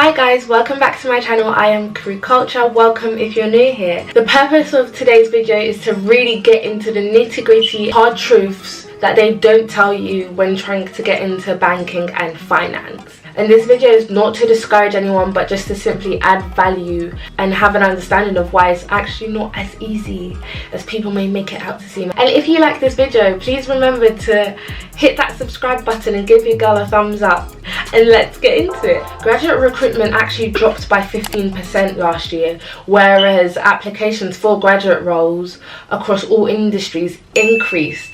Hi guys, welcome back to my channel. I am Crew Culture. Welcome if you're new here. The purpose of today's video is to really get into the nitty-gritty hard truths that they don't tell you when trying to get into banking and finance. And this video is not to discourage anyone, but just to simply add value and have an understanding of why it's actually not as easy as people may make it out to seem. And if you like this video, please remember to hit that subscribe button and give your girl a thumbs up. And let's get into it. Graduate recruitment actually dropped by 15% last year, whereas applications for graduate roles across all industries increased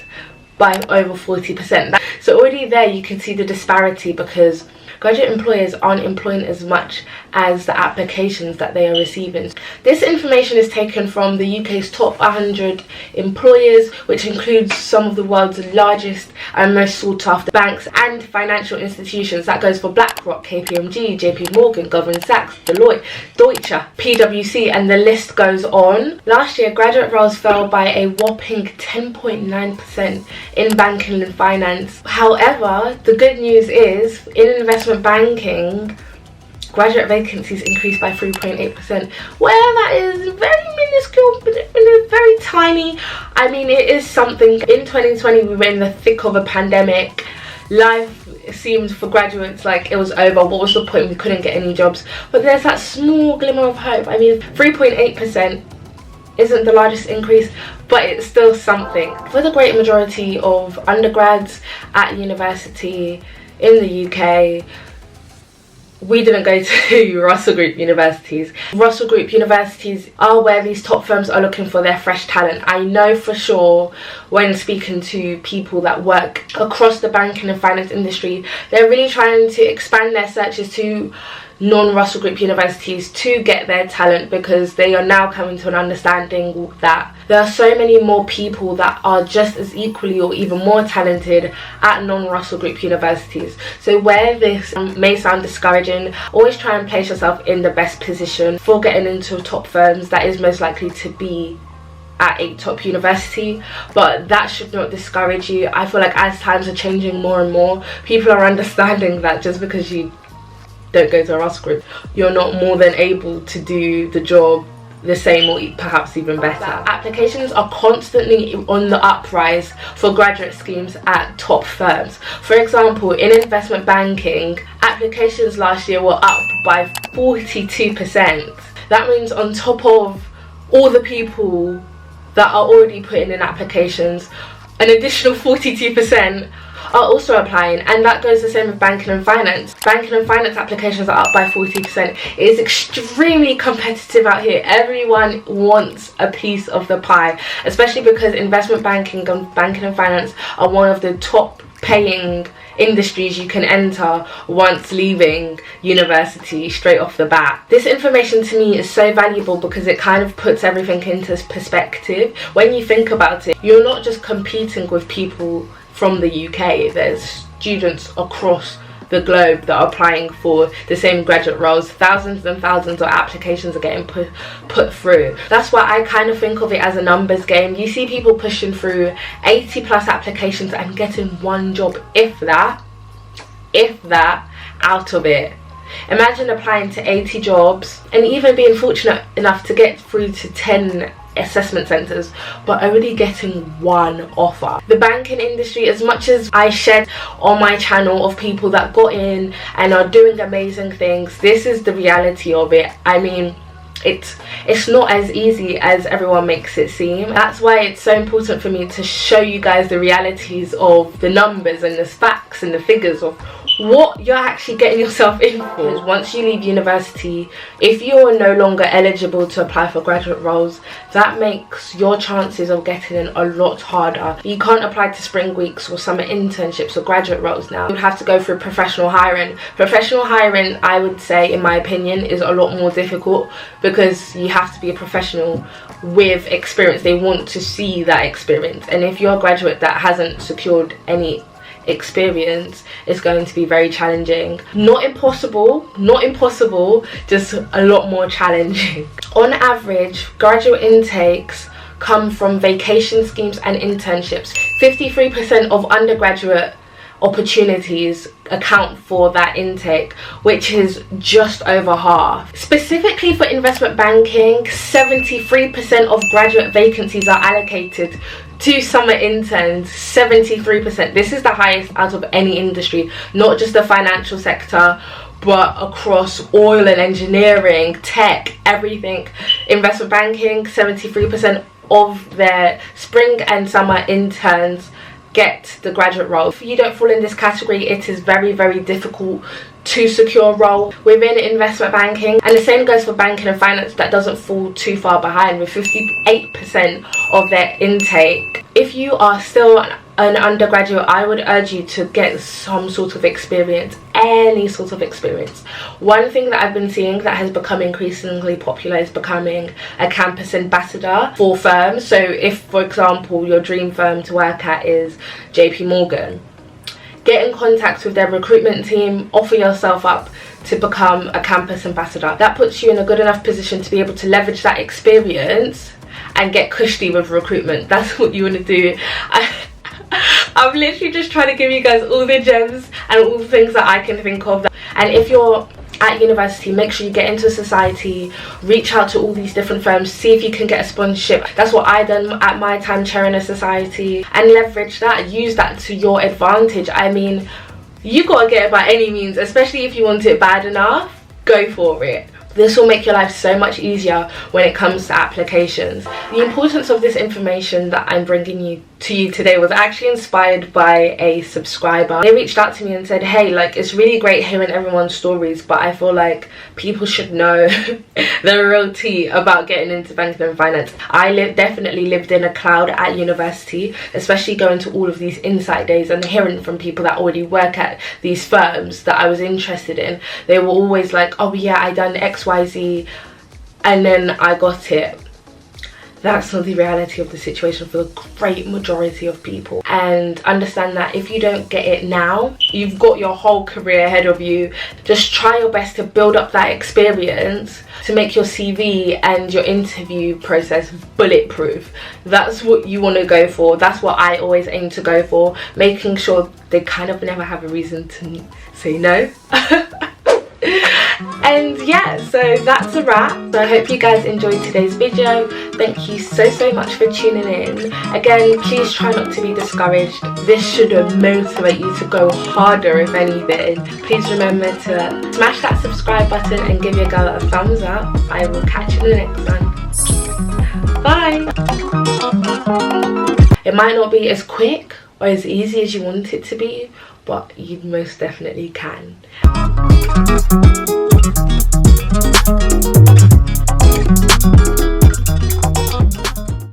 by over 40%. So already there you can see the disparity, because graduate employers aren't employing as much as the applications that they are receiving. This information is taken from the UK's top 100 employers, which includes some of the world's largest and most sought after banks and financial institutions. That goes for BlackRock, KPMG, JP Morgan, Goldman Sachs, Deloitte, Deutsche, PwC, and the list goes on. Last year, graduate roles fell by a whopping 10.9% in banking and finance. However, the good news is, in investment banking, graduate vacancies increased by 3.8%, where that is very minuscule, but very tiny. I mean, it is something. In 2020, we were in the thick of a pandemic. Life seemed for graduates like it was over. What was the point? We couldn't get any jobs. But there's that small glimmer of hope. I mean, 3.8% isn't the largest increase, but it's still something. For the great majority of undergrads at university in the UK, we didn't go to Russell Group universities. Russell Group universities are where these top firms are looking for their fresh talent. I know for sure, when speaking to people that work across the banking and finance industry, they're really trying to expand their searches to non-Russell Group universities to get their talent, because they are now coming to an understanding that there are so many more people that are just as equally or even more talented at non-Russell Group universities. So where this may sound discouraging, always try and place yourself in the best position for getting into top firms. That is most likely to be at a top university, but that should not discourage you. I feel like as times are changing more and more, people are understanding that just because you don't go to a Russell Group, you're not more than able to do the job the same or perhaps even better. Applications are constantly on the uprise for graduate schemes at top firms. For example, in investment banking, applications last year were up by 42%. That means on top of all the people that are already putting in applications, an additional 42% are also applying, and that goes the same with banking and finance. Banking and finance applications are up by 40%. It is extremely competitive out here. Everyone wants a piece of the pie, especially because investment banking and banking and finance are one of the top paying industries you can enter once leaving university straight off the bat. This information to me is so valuable because it kind of puts everything into perspective. When you think about it, you're not just competing with people from the UK, there's students across the globe that are applying for the same graduate roles. Thousands and thousands of applications are getting put through. That's why I kind of think of it as a numbers game. You see people pushing through 80 plus applications and getting one job, if that, out of it. Imagine applying to 80 jobs and even being fortunate enough to get through to 10 assessment centres, but only getting one offer. The banking industry, as much as I shared on my channel of people that got in and are doing amazing things, this is the reality of it. I mean, it's not as easy as everyone makes it seem. That's why it's so important for me to show you guys the realities of the numbers and the facts and the figures of what you're actually getting yourself in for. Because once you leave university, if you're no longer eligible to apply for graduate roles, that makes your chances of getting in a lot harder. You can't apply to spring weeks or summer internships or graduate roles now. You have to go through professional hiring. Professional hiring, I would say, in my opinion, is a lot more difficult because you have to be a professional with experience. They want to see that experience, and if you're a graduate that hasn't secured any experience, it's going to be very challenging. Not impossible, just a lot more challenging. On average, graduate intakes come from vacation schemes and internships. 53% of undergraduate opportunities account for that intake, which is just over half. Specifically for investment banking, 73% of graduate vacancies are allocated to summer interns. 73%. This is the highest out of any industry, not just the financial sector, but across oil and engineering, tech, everything. Investment banking, 73% of their spring and summer interns get the graduate role. If you don't fall in this category, it is very, very difficult to secure a role within investment banking. And the same goes for banking and finance, that doesn't fall too far behind with 58% of their intake. If you are still an undergraduate, I would urge you to get some sort of experience, any sort of experience. One thing that I've been seeing that has become increasingly popular is becoming a campus ambassador for firms. So if, for example, your dream firm to work at is JP Morgan, get in contact with their recruitment team, offer yourself up to become a campus ambassador. That puts you in a good enough position to be able to leverage that experience and get cushy with recruitment. That's what you want to do. I'm literally just trying to give you guys all the gems and all the things that I can think of. And if you're at university, make sure you get into a society, reach out to all these different firms, see if you can get a sponsorship. That's what I done at my time, chairing a society, and leverage that, use that to your advantage. I mean, you gotta get it by any means, especially if you want it bad enough. Go for it. This will make your life so much easier when it comes to applications. The importance of this information that I'm bringing to you today was actually inspired by a subscriber. They reached out to me and said, hey, like, it's really great hearing everyone's stories, but I feel like people should know the real tea about getting into banking and finance. I definitely lived in a cloud at university, especially going to all of these insight days and hearing from people that already work at these firms that I was interested in. They were always like, oh yeah, I done XYZ and then I got it. That's not the reality of the situation for the great majority of people. And understand that if you don't get it now, you've got your whole career ahead of you. Just try your best to build up that experience to make your CV and your interview process bulletproof. That's what you want to go for. That's what I always aim to go for, making sure they kind of never have a reason to say no. And yeah, so that's a wrap. So I hope you guys enjoyed today's video. Thank you so much for tuning in. Again, please try not to be discouraged. This should motivate you to go harder, if anything. Please remember to smash that subscribe button and give your girl a thumbs up. I will catch you in the next one. Bye. It might not be as quick or as easy as you want it to be, but you most definitely can.